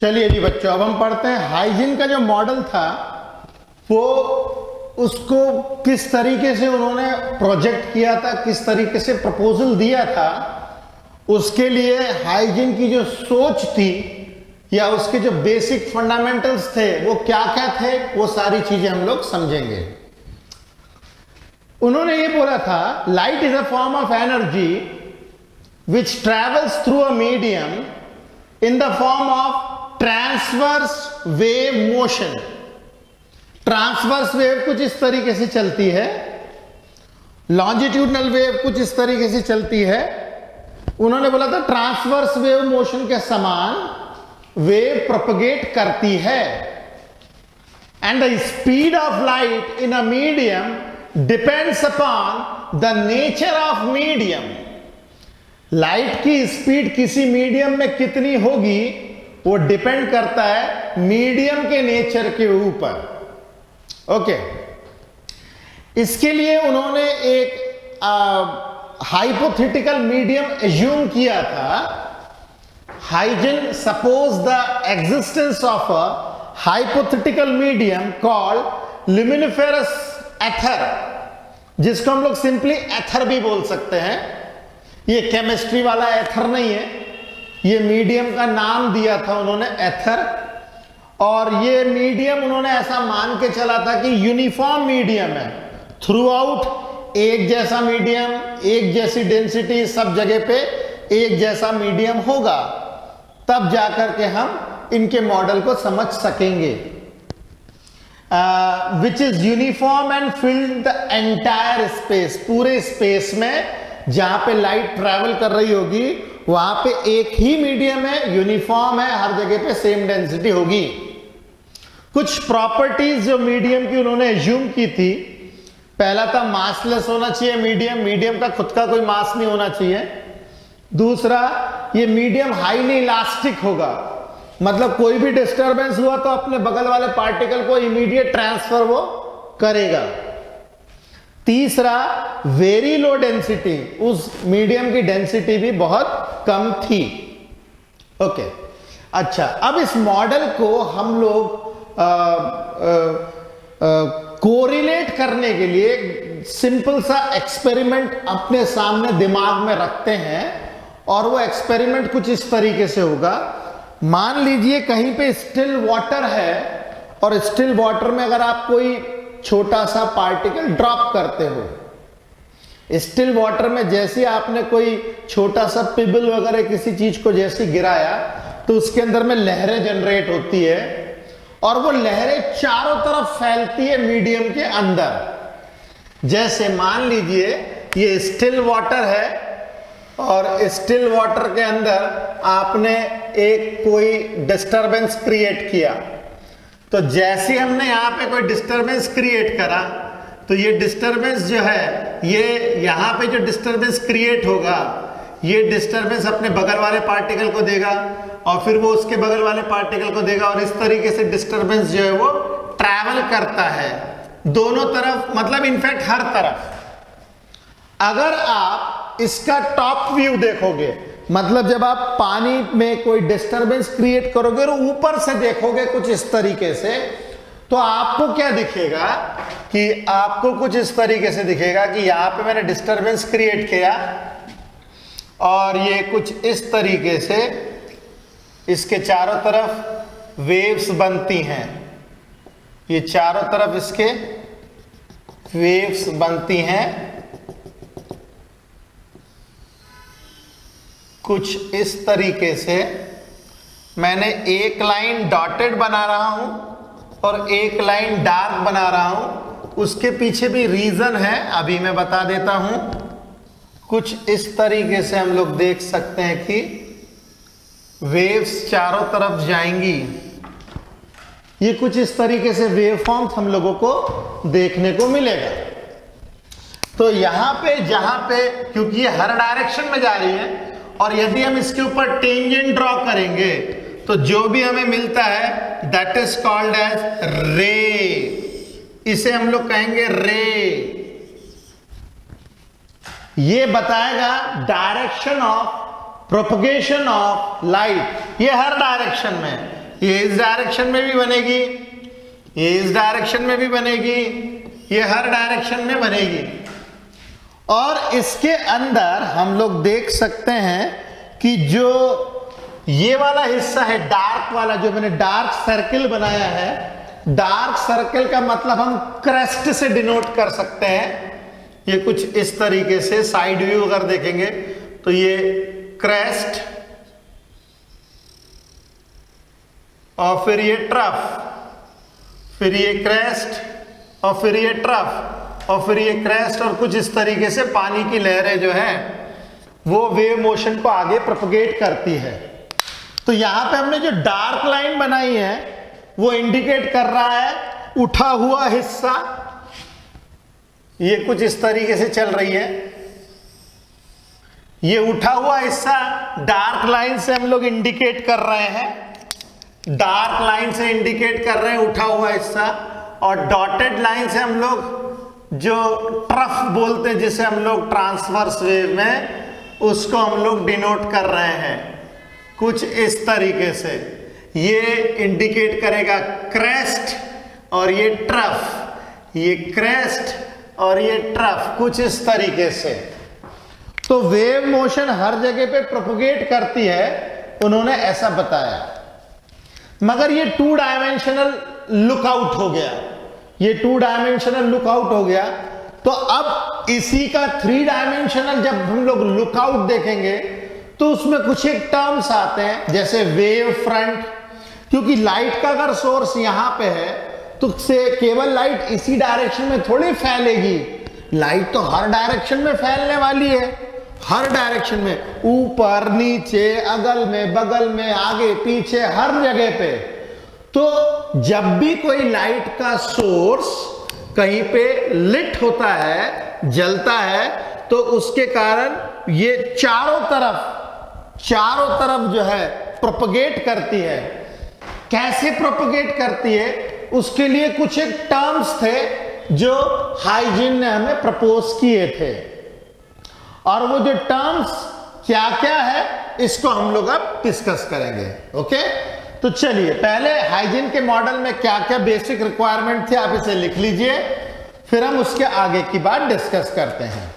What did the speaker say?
चलिए जी बच्चों, अब हम पढ़ते हैं हाइजीन का जो मॉडल था वो उसको किस तरीके से उन्होंने प्रोजेक्ट किया था, किस तरीके से प्रपोजल दिया था। उसके लिए हाइजीन की जो सोच थी या उसके जो बेसिक फंडामेंटल्स थे वो क्या क्या थे, वो सारी चीजें हम लोग समझेंगे। उन्होंने ये बोला था, light is a form of energy which travels through a medium in the form of transverse wave motion. Transverse wave कुछ इस तरीके से चलती है, लॉन्जिट्यूडनल वेव कुछ इस तरीके से चलती है। उन्होंने बोला था ट्रांसवर्स वेव मोशन के समान वेव प्रोपगेट करती है and the speed of light in a medium depends upon the nature of medium. Light की स्पीड किसी मीडियम में कितनी होगी वो डिपेंड करता है मीडियम के नेचर के ऊपर। ओके, इसके लिए उन्होंने एक हाइपोथेटिकल मीडियम एज्यूम किया था। Huygens suppose the existence of a hypothetical medium called luminiferous ether, जिसको हम लोग सिंपली एथर भी बोल सकते हैं। ये केमिस्ट्री वाला एथर नहीं है, ये मीडियम का नाम दिया था उन्होंने एथर। और ये मीडियम उन्होंने ऐसा मान के चला था कि यूनिफॉर्म मीडियम है, थ्रू आउट एक जैसा मीडियम, एक जैसी डेंसिटी, सब जगह पे एक जैसा मीडियम होगा, तब जाकर के हम इनके मॉडल को समझ सकेंगे। Which is uniform and filled the entire space, पूरे स्पेस में जहां पे लाइट ट्रैवल कर रही होगी वहां पे एक ही मीडियम है, यूनिफॉर्म है, हर जगह पे सेम डेंसिटी होगी। कुछ प्रॉपर्टीज जो मीडियम की उन्होंने एज्यूम की थी, पहला था मासलेस होना चाहिए मीडियम, मीडियम का खुद का कोई मास नहीं होना चाहिए। दूसरा, ये मीडियम हाईली इलास्टिक होगा, मतलब कोई भी डिस्टरबेंस हुआ तो अपने बगल वाले पार्टिकल को इमीडिएट ट्रांसफर वो करेगा। तीसरा, वेरी लो डेंसिटी, उस मीडियम की डेंसिटी भी बहुत कम थी। ओके, अच्छा, अब इस मॉडल को हम लोग कोरिलेट करने के लिए सिंपल सा एक्सपेरिमेंट अपने सामने दिमाग में रखते हैं, और वो एक्सपेरिमेंट कुछ इस तरीके से होगा। मान लीजिए कहीं पे स्टिल वाटर है, और स्टिल वाटर में अगर आप कोई छोटा सा पार्टिकल ड्रॉप करते हो, स्टिल वाटर में जैसे आपने कोई छोटा सा पिबल वगैरह किसी चीज को जैसे गिराया तो उसके अंदर में लहरें जनरेट होती है, और वो लहरें चारों तरफ फैलती है मीडियम के अंदर। जैसे मान लीजिए ये स्टिल वाटर है, और स्टिल वाटर के अंदर आपने एक कोई डिस्टरबेंस क्रिएट किया, तो जैसे हमने यहां पे कोई डिस्टरबेंस क्रिएट करा तो ये डिस्टरबेंस जो है, ये यहां पे जो डिस्टरबेंस क्रिएट होगा, ये डिस्टरबेंस अपने बगल वाले पार्टिकल को देगा, और फिर वो उसके बगल वाले पार्टिकल को देगा, और इस तरीके से डिस्टरबेंस जो है वो ट्रैवल करता है दोनों तरफ, मतलब इनफैक्ट हर तरफ। अगर आप इसका टॉप व्यू देखोगे, मतलब जब आप पानी में कोई डिस्टरबेंस क्रिएट करोगे और ऊपर से देखोगे कुछ इस तरीके से, तो आपको क्या दिखेगा कि आपको कुछ इस तरीके से दिखेगा कि यहां पे मैंने डिस्टरबेंस क्रिएट किया, और ये कुछ इस तरीके से इसके चारों तरफ वेव्स बनती हैं। ये चारों तरफ इसके वेव्स बनती हैं कुछ इस तरीके से। मैंने एक लाइन डॉटेड बना रहा हूं और एक लाइन डार्क बना रहा हूं, उसके पीछे भी रीजन है, अभी मैं बता देता हूं। कुछ इस तरीके से हम लोग देख सकते हैं कि वेव्स चारों तरफ जाएंगी। ये कुछ इस तरीके से वेवफॉर्म्स हम लोगों को देखने को मिलेगा। तो यहां पे जहां पे, क्योंकि ये हर डायरेक्शन में जा रही है, और यदि हम इसके ऊपर टेंजेंट ड्रॉ करेंगे तो जो भी हमें मिलता है दैट इज कॉल्ड एज रे। इसे हम लोग कहेंगे रे। ये बताएगा direction of propagation of light, ये हर डायरेक्शन में। ये इस डायरेक्शन में भी बनेगी, ये इस डायरेक्शन में भी बनेगी, ये हर डायरेक्शन में बनेगी। और इसके अंदर हम लोग देख सकते हैं कि जो ये वाला हिस्सा है डार्क वाला, जो मैंने डार्क सर्किल बनाया है, डार्क सर्किल का मतलब हम क्रेस्ट से डिनोट कर सकते हैं। ये कुछ इस तरीके से साइड व्यू अगर देखेंगे तो ये क्रेस्ट और फिर ये ट्रफ, फिर ये क्रेस्ट और फिर ये ट्रफ और फिर ये क्रेस्ट, और कुछ इस तरीके से पानी की लहरें जो है वो वेव मोशन को आगे प्रोपगेट करती है। तो यहां पे हमने जो डार्क लाइन बनाई है वो इंडिकेट कर रहा है उठा हुआ हिस्सा, ये कुछ इस तरीके से चल रही है। ये उठा हुआ हिस्सा डार्क लाइन से हम लोग इंडिकेट कर रहे हैं, डार्क लाइन से इंडिकेट कर रहे हैं उठा हुआ हिस्सा, और डॉटेड लाइन से हम लोग जो ट्रफ बोलते हैं, जिसे हम लोग ट्रांसवर्स वेव में, उसको हम लोग डिनोट कर रहे हैं कुछ इस तरीके से। ये इंडिकेट करेगा क्रेस्ट और ये ट्रफ, ये क्रेस्ट और ये ट्रफ, कुछ इस तरीके से। तो वेव मोशन हर जगह पे प्रोपगेट करती है, उन्होंने ऐसा बताया। मगर ये 2 डायमेंशनल लुकआउट हो गया, ये 2 डायमेंशनल लुकआउट हो गया। तो अब इसी का 3 डायमेंशनल जब हम लोग लुकआउट देखेंगे तो उसमें कुछ एक टर्म्स आते हैं, जैसे वेव फ्रंट, क्योंकि लाइट का अगर सोर्स यहां पे है तो से केवल लाइट इसी डायरेक्शन में थोड़ी फैलेगी, लाइट तो हर डायरेक्शन में फैलने वाली है, हर डायरेक्शन में, ऊपर नीचे, अगल में बगल में, आगे पीछे, हर जगह पे। तो जब भी कोई लाइट का सोर्स कहीं पे लिट होता है, जलता है, तो उसके कारण ये चारों तरफ जो है प्रोपगेट करती है। कैसे प्रोपगेट करती है, उसके लिए कुछ एक टर्म्स थे जो हाइजीन ने हमें प्रपोज किए थे, और वो जो टर्म्स क्या क्या है इसको हम लोग अब डिस्कस करेंगे। ओके, तो चलिए पहले हाइजीन के मॉडल में क्या क्या बेसिक रिक्वायरमेंट थे आप इसे लिख लीजिए, फिर हम उसके आगे की बात डिस्कस करते हैं।